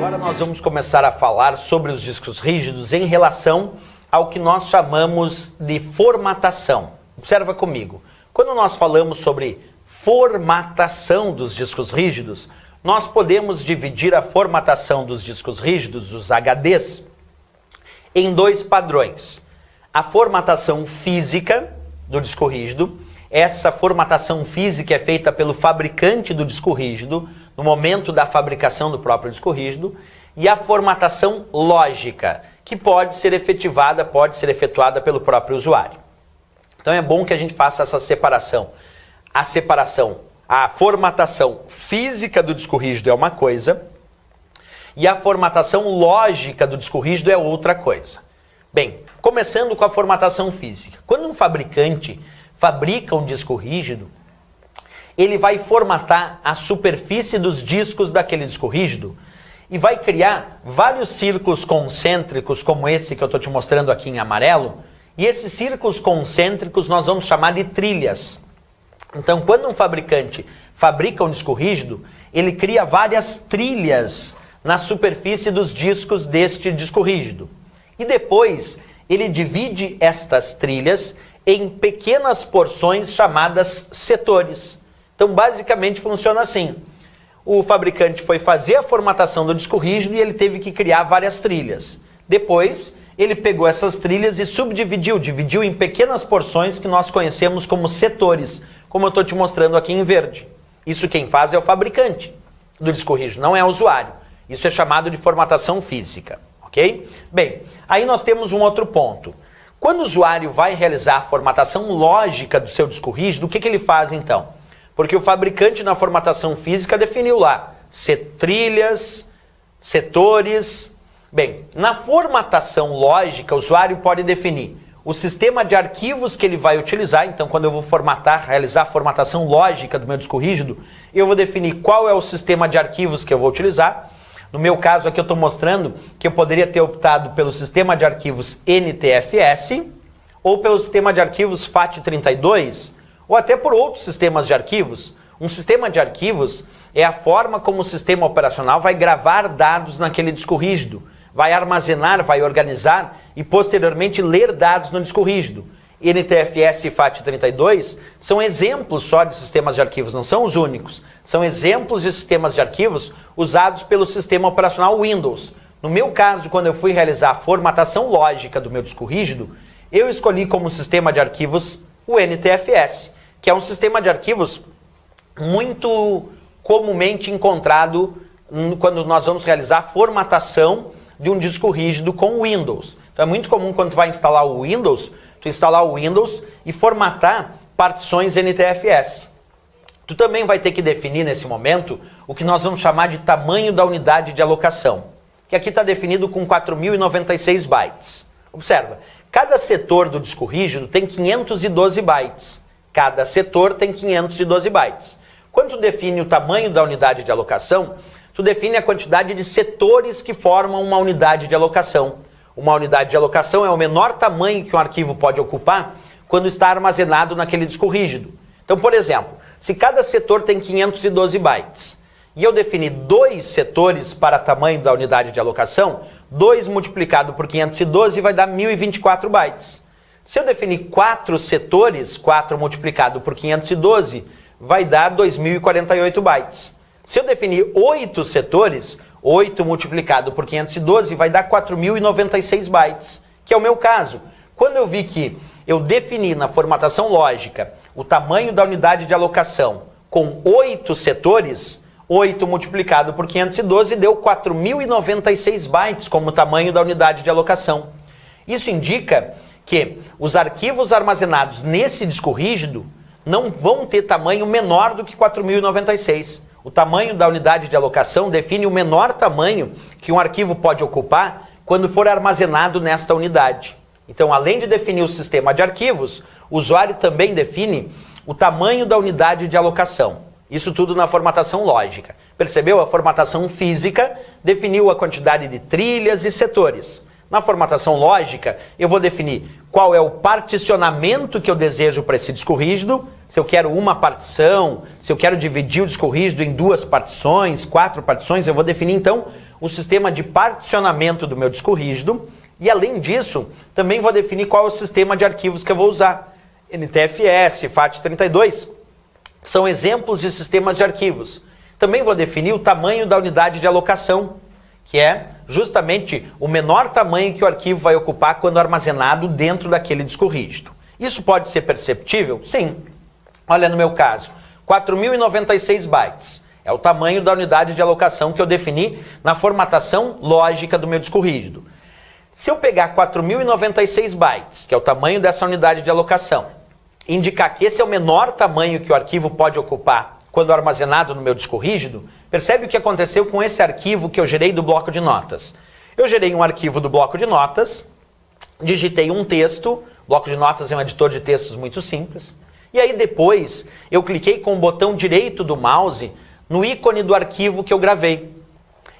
Agora nós vamos começar a falar sobre os discos rígidos em relação ao que nós chamamos de formatação. Observa comigo. Quando nós falamos sobre formatação dos discos rígidos, nós podemos dividir a formatação dos discos rígidos, dos HDs, em dois padrões. A formatação física do disco rígido. Essa formatação física é feita pelo fabricante do disco rígido, no momento da fabricação do próprio disco rígido, e a formatação lógica, que pode ser efetuada pelo próprio usuário. Então é bom que a gente faça essa separação. A formatação física do disco rígido é uma coisa, e a formatação lógica do disco rígido é outra coisa. Bem, começando com a formatação física. Quando um fabricante fabrica um disco rígido, ele vai formatar a superfície dos discos daquele disco rígido e vai criar vários círculos concêntricos, como esse que eu estou te mostrando aqui em amarelo, e esses círculos concêntricos nós vamos chamar de trilhas. Então, quando um fabricante fabrica um disco rígido, ele cria várias trilhas na superfície dos discos deste disco rígido. E depois, ele divide estas trilhas em pequenas porções chamadas setores. Então, basicamente, funciona assim. O fabricante foi fazer a formatação do disco rígido e ele teve que criar várias trilhas. Depois, ele pegou essas trilhas e dividiu em pequenas porções que nós conhecemos como setores, como eu estou te mostrando aqui em verde. Isso quem faz é o fabricante do disco rígido, não é o usuário. Isso é chamado de formatação física, ok? Bem, aí nós temos um outro ponto. Quando o usuário vai realizar a formatação lógica do seu disco rígido, o que ele faz então? Porque o fabricante na formatação física definiu lá trilhas, setores. Bem, na formatação lógica, o usuário pode definir o sistema de arquivos que ele vai utilizar. Então, quando eu vou realizar a formatação lógica do meu disco rígido, eu vou definir qual é o sistema de arquivos que eu vou utilizar. No meu caso aqui eu estou mostrando que eu poderia ter optado pelo sistema de arquivos NTFS ou pelo sistema de arquivos FAT32, ou até por outros sistemas de arquivos. Um sistema de arquivos é a forma como o sistema operacional vai gravar dados naquele disco rígido, vai armazenar, vai organizar e posteriormente ler dados no disco rígido. NTFS e FAT32 são exemplos só de sistemas de arquivos, não são os únicos. São exemplos de sistemas de arquivos usados pelo sistema operacional Windows. No meu caso, quando eu fui realizar a formatação lógica do meu disco rígido, eu escolhi como sistema de arquivos o NTFS, que é um sistema de arquivos muito comumente encontrado quando nós vamos realizar a formatação de um disco rígido com Windows. Então é muito comum quando tu vai instalar o Windows, tu instalar o Windows e formatar partições NTFS. Tu também vai ter que definir nesse momento o que nós vamos chamar de tamanho da unidade de alocação, que aqui está definido com 4096 bytes. Observa, cada setor do disco rígido tem 512 bytes. Cada setor tem 512 bytes. Quando tu define o tamanho da unidade de alocação, tu define a quantidade de setores que formam uma unidade de alocação. Uma unidade de alocação é o menor tamanho que um arquivo pode ocupar quando está armazenado naquele disco rígido. Então, por exemplo, se cada setor tem 512 bytes e eu definir 2 setores para tamanho da unidade de alocação, 2 multiplicado por 512 vai dar 1024 bytes. Se eu definir 4 setores, 4 multiplicado por 512, vai dar 2048 bytes. Se eu definir 8 setores, 8 multiplicado por 512 vai dar 4096 bytes, que é o meu caso. Quando eu vi que eu defini na formatação lógica o tamanho da unidade de alocação com 8 setores, 8 multiplicado por 512 deu 4096 bytes como tamanho da unidade de alocação. Isso indica que os arquivos armazenados nesse disco rígido não vão ter tamanho menor do que 4096. O tamanho da unidade de alocação define o menor tamanho que um arquivo pode ocupar quando for armazenado nesta unidade. Então, além de definir o sistema de arquivos, o usuário também define o tamanho da unidade de alocação. Isso tudo na formatação lógica. Percebeu? A formatação física definiu a quantidade de trilhas e setores. Na formatação lógica, eu vou definir qual é o particionamento que eu desejo para esse disco rígido, se eu quero uma partição, se eu quero dividir o disco rígido em 2 partições, 4 partições, eu vou definir então o sistema de particionamento do meu disco rígido e além disso, também vou definir qual é o sistema de arquivos que eu vou usar. NTFS, FAT32, são exemplos de sistemas de arquivos. Também vou definir o tamanho da unidade de alocação, que é justamente o menor tamanho que o arquivo vai ocupar quando armazenado dentro daquele disco rígido. Isso pode ser perceptível? Sim. Olha no meu caso, 4.096 bytes. É o tamanho da unidade de alocação que eu defini na formatação lógica do meu disco rígido. Se eu pegar 4.096 bytes, que é o tamanho dessa unidade de alocação, indicar que esse é o menor tamanho que o arquivo pode ocupar quando armazenado no meu disco rígido, percebe o que aconteceu com esse arquivo que eu gerei do bloco de notas. Eu gerei um arquivo do bloco de notas, digitei um texto, o bloco de notas é um editor de textos muito simples, e aí depois eu cliquei com o botão direito do mouse no ícone do arquivo que eu gravei.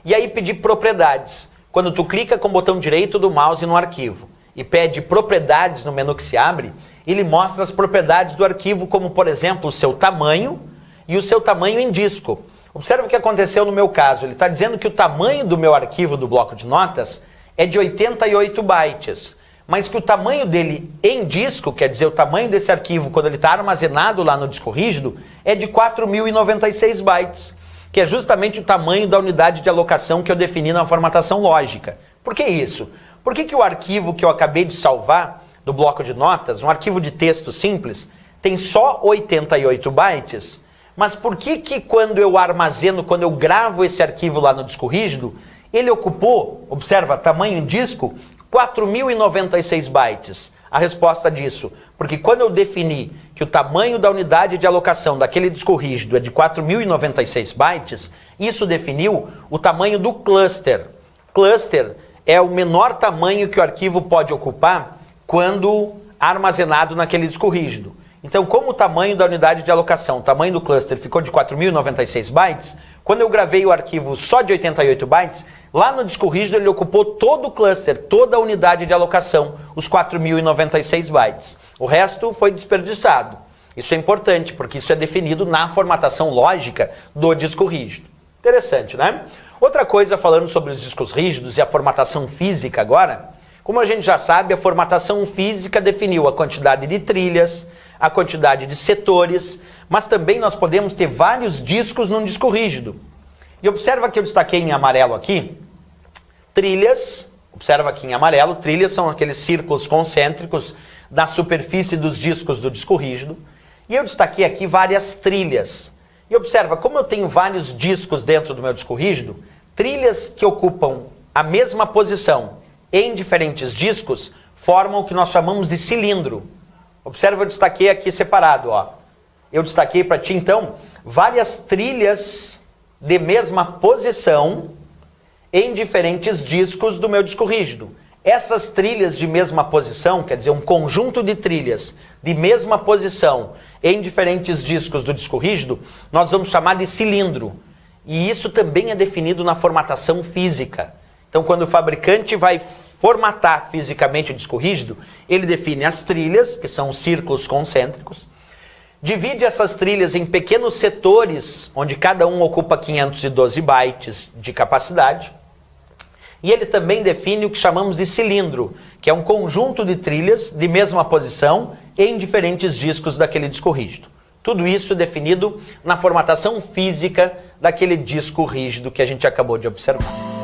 E aí pedi propriedades. Quando tu clica com o botão direito do mouse no arquivo e pede propriedades no menu que se abre, ele mostra as propriedades do arquivo, como por exemplo o seu tamanho e o seu tamanho em disco. Observa o que aconteceu no meu caso. Ele está dizendo que o tamanho do meu arquivo do bloco de notas é de 88 bytes. Mas que o tamanho dele em disco, quer dizer, o tamanho desse arquivo quando ele está armazenado lá no disco rígido, é de 4.096 bytes, que é justamente o tamanho da unidade de alocação que eu defini na formatação lógica. Por que isso? Por que o arquivo que eu acabei de salvar do bloco de notas, um arquivo de texto simples, tem só 88 bytes, mas por que quando eu armazeno, quando eu gravo esse arquivo lá no disco rígido, ele ocupou, observa, tamanho em disco, 4.096 bytes. A resposta disso, porque quando eu defini que o tamanho da unidade de alocação daquele disco rígido é de 4.096 bytes, isso definiu o tamanho do cluster. Cluster é o menor tamanho que o arquivo pode ocupar quando armazenado naquele disco rígido. Então, como o tamanho da unidade de alocação, o tamanho do cluster ficou de 4.096 bytes, quando eu gravei o arquivo só de 88 bytes, lá no disco rígido ele ocupou todo o cluster, toda a unidade de alocação, os 4.096 bytes. O resto foi desperdiçado. Isso é importante, porque isso é definido na formatação lógica do disco rígido. Interessante, né? Outra coisa, falando sobre os discos rígidos e a formatação física agora, como a gente já sabe, a formatação física definiu a quantidade de trilhas, a quantidade de setores, mas também nós podemos ter vários discos num disco rígido. E observa que eu destaquei em amarelo aqui, trilhas, observa aqui em amarelo, trilhas são aqueles círculos concêntricos na superfície dos discos do disco rígido, e eu destaquei aqui várias trilhas. E observa, como eu tenho vários discos dentro do meu disco rígido, trilhas que ocupam a mesma posição em diferentes discos formam o que nós chamamos de cilindro. Observa, eu destaquei aqui separado, ó. Eu destaquei para ti, então, várias trilhas de mesma posição em diferentes discos do meu disco rígido. Essas trilhas de mesma posição, quer dizer, um conjunto de trilhas de mesma posição em diferentes discos do disco rígido, nós vamos chamar de cilindro. E isso também é definido na formatação física. Então, quando o fabricante vai formatar fisicamente o disco rígido, ele define as trilhas, que são os círculos concêntricos, divide essas trilhas em pequenos setores, onde cada um ocupa 512 bytes de capacidade, e ele também define o que chamamos de cilindro, que é um conjunto de trilhas de mesma posição em diferentes discos daquele disco rígido. Tudo isso é definido na formatação física daquele disco rígido que a gente acabou de observar.